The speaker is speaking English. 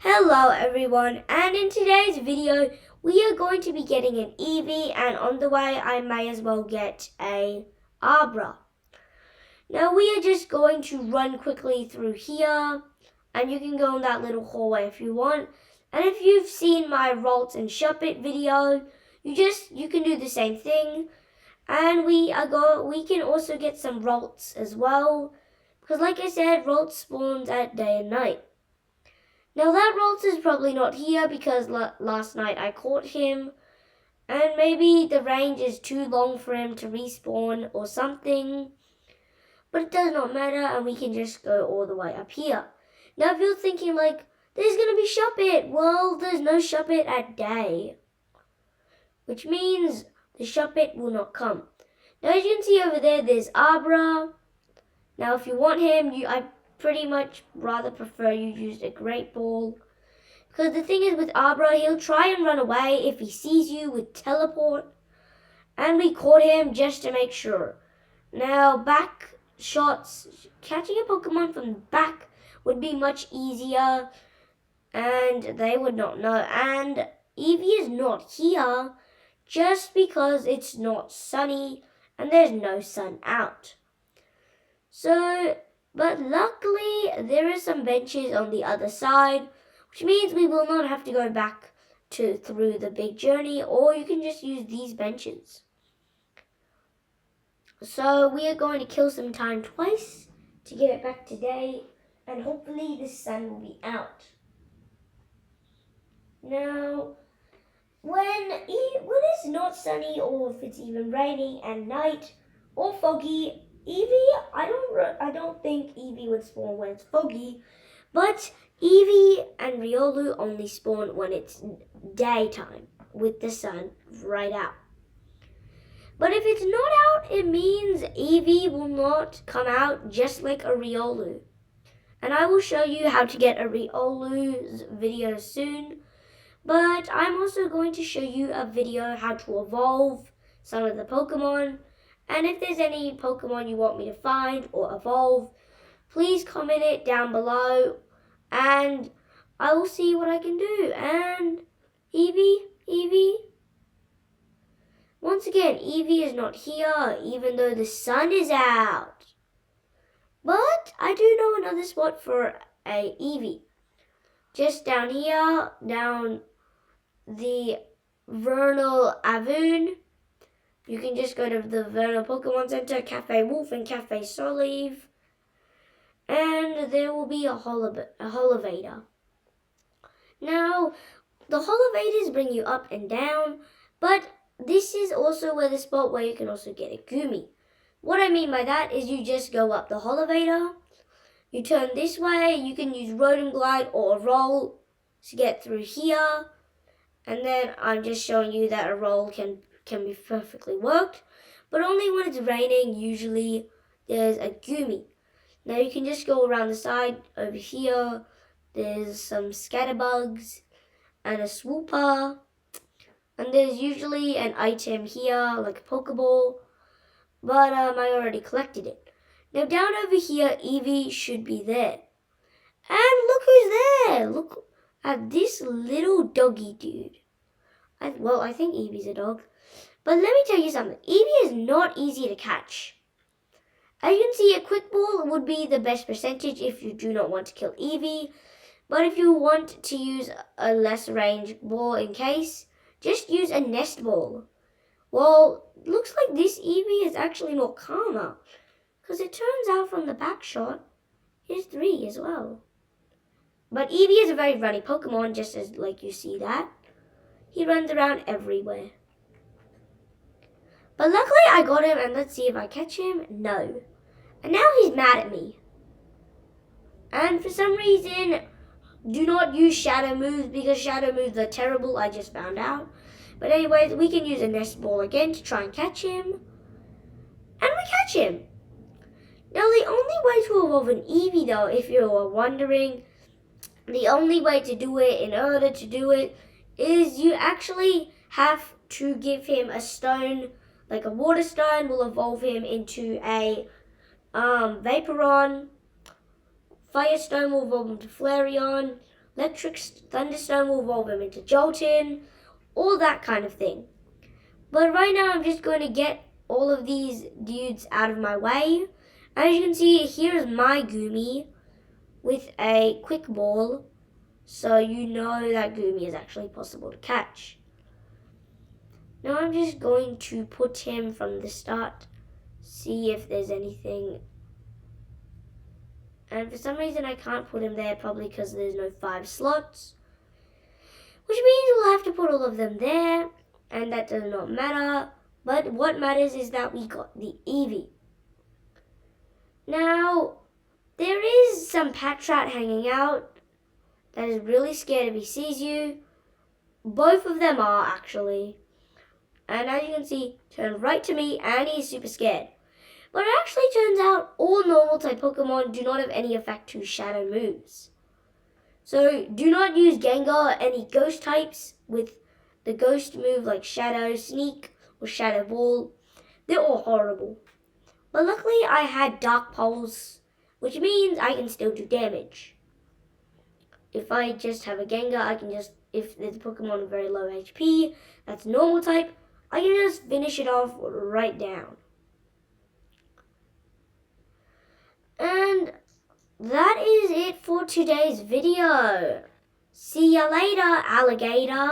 Hello everyone, and in today's video we are going to be getting an Eevee, and on the way I may as well get a Abra. Now we are just going to run quickly through here, and you can go in that little hallway if you want. And if you've seen my Rolts and Shop It video, you can do the same thing. And we can also get some Rolts as well, because like I said, Rolts spawns at day and night. Now that Rolts is probably not here because last night I caught him, and maybe the range is too long for him to respawn or something, but it does not matter, and we can just go all the way up here. Now if you're thinking like, there's going to be Shop It, well, there's no Shop It at day, which means the Shop It will not come. Now as you can see over there, there's Abra. Now if you want him, I pretty much rather prefer you use a Great Ball. Because the thing is with Abra, he'll try and run away if he sees you with Teleport. And we caught him just to make sure. Now back shots, catching a Pokemon from the back would be much easier. And they would not know. And Eevee is not here just because it's not sunny and there's no sun out. But luckily, there are some benches on the other side, which means we will not have to go back through the big journey, or you can just use these benches. So we are going to kill some time twice to get it back today, and hopefully the sun will be out. Now, when it's not sunny, or if it's even raining at night or foggy, Eevee, I don't think Eevee would spawn when it's foggy, but Eevee and Riolu only spawn when it's daytime with the sun right out. But if it's not out, it means Eevee will not come out just like a Riolu. And I will show you how to get a Riolu's video soon, but I'm also going to show you a video how to evolve some of the Pokemon. And if there's any Pokemon you want me to find or evolve, please comment it down below and I will see what I can do. And Eevee. Once again, Eevee is not here even though the sun is out. But I do know another spot for a Eevee. Just down here, down the Vernal Avon. You can just go to the Vernal Pokemon Center, Cafe Wolf and Cafe Solive, and there will be a Holovator. Now, the Holovators bring you up and down, but this is also the spot where you can also get a Goomy. What I mean by that is you just go up the Holovator, you turn this way, you can use Rotom Glide or a Roll to get through here, and then I'm just showing you that a Roll can be perfectly worked, but only when it's raining. Usually there's a Goomy. Now you can just go around the side over here. There's some Scatterbugs and a Swooper, and there's usually an item here like a Pokeball, but I already collected it. Now down over here, Eevee should be there, and look who's there. Look at this little doggy dude. I think Eevee's a dog. But let me tell you something, Eevee is not easy to catch. As you can see, a Quick Ball would be the best percentage if you do not want to kill Eevee. But if you want to use a less range ball in case, just use a Nest Ball. Well, looks like this Eevee is actually more calmer, because it turns out from the back shot, here's 3 as well. But Eevee is a very runny Pokemon, just as like you see that. He runs around everywhere. But luckily I got him, and let's see if I catch him. No. And now he's mad at me. And for some reason, do not use shadow moves because shadow moves are terrible, I just found out. But anyways, we can use a Nest Ball again to try and catch him. And we catch him. Now the only way to evolve an Eevee though, if you are wondering, the only way to do it, in order to do it, is you actually have to give him a stone. Like a Water Stone will evolve him into a Vaporeon. Fire Stone will evolve him to Flareon. electric thunderstorm will evolve him into Jolton, all that kind of thing. But right now I'm just going to get all of these dudes out of my way. As you can see, here's my Goomy with a quick ball, so you know that Goomy is actually possible to catch. Now I'm just going to put him from the start, see if there's anything. And for some reason I can't put him there, probably because there's no 5 slots. Which means we'll have to put all of them there, and that does not matter. But what matters is that we got the Eevee. Now, there is some Patrat hanging out that is really scared if he sees you. Both of them are actually. And as you can see, turned right to me and he's super scared. But it actually turns out all normal type Pokemon do not have any effect to shadow moves. So do not use Gengar or any ghost types with the ghost move like Shadow, Sneak, or Shadow Ball. They're all horrible. But luckily I had Dark Pulse, which means I can still do damage. If I just have a Gengar, I can just, if there's a Pokemon with very low HP, that's normal type, I can just finish it off right down. And that is it for today's video. See ya later, alligator.